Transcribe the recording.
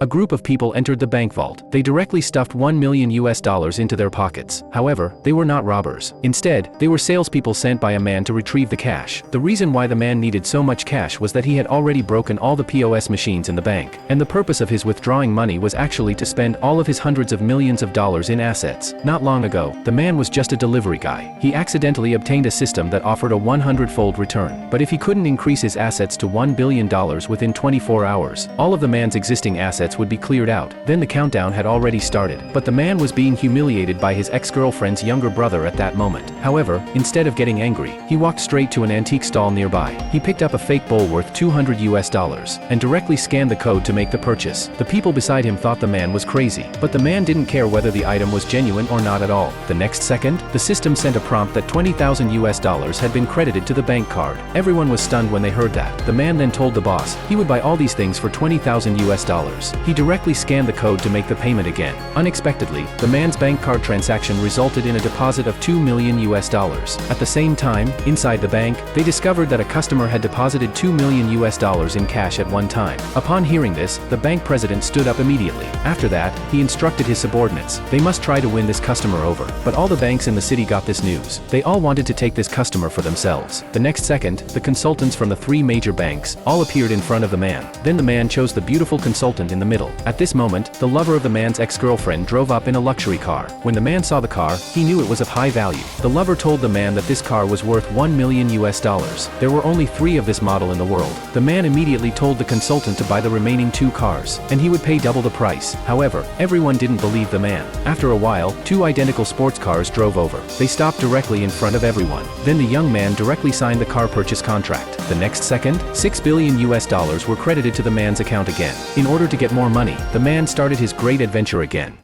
A group of people entered the bank vault. They directly stuffed $1 million into their pockets. However, they were not robbers. Instead, they were salespeople sent by a man to retrieve the cash. The reason why the man needed so much cash was that he had already broken all the POS machines in the bank, and the purpose of his withdrawing money was actually to spend all of his hundreds of millions of dollars in assets. Not long ago, the man was just a delivery guy. He accidentally obtained a system that offered a 100-fold return. But if he couldn't increase his assets to $1 billion within 24 hours, all of the man's existing assets would be cleared out. Then the countdown had already started. But the man was being humiliated by his ex-girlfriend's younger brother at that moment. However, instead of getting angry, he walked straight to an antique stall nearby. He picked up a fake bowl worth $200 and directly scanned the code to make the purchase. The people beside him thought the man was crazy, but the man didn't care whether the item was genuine or not at all. The next second, the system sent a prompt that $20,000 had been credited to the bank card. Everyone was stunned when they heard that. The man then told the boss he would buy all these things for $20,000. He directly scanned the code to make the payment again. Unexpectedly, the man's bank card transaction resulted in a deposit of $2 million. At the same time, inside the bank, they discovered that a customer had deposited $2 million in cash at one time. Upon hearing this, the bank president stood up immediately. After that, he instructed his subordinates. They must try to win this customer over. But all the banks in the city got this news. They all wanted to take this customer for themselves. The next second, the consultants from the three major banks all appeared in front of the man. Then the man chose the beautiful consultant in the middle. At this moment, the lover of the man's ex-girlfriend drove up in a luxury car. When the man saw the car, he knew it was of high value. The lover told the man that this car was worth $1 million. There were only 3 of this model in the world. The man immediately told the consultant to buy the remaining 2 cars, and he would pay double the price. However, everyone didn't believe the man. After a while, 2 identical sports cars drove over. They stopped directly in front of everyone. Then the young man directly signed the car purchase contract. The next second, $6 billion were credited to the man's account again. In order to get more money, the man started his great adventure again.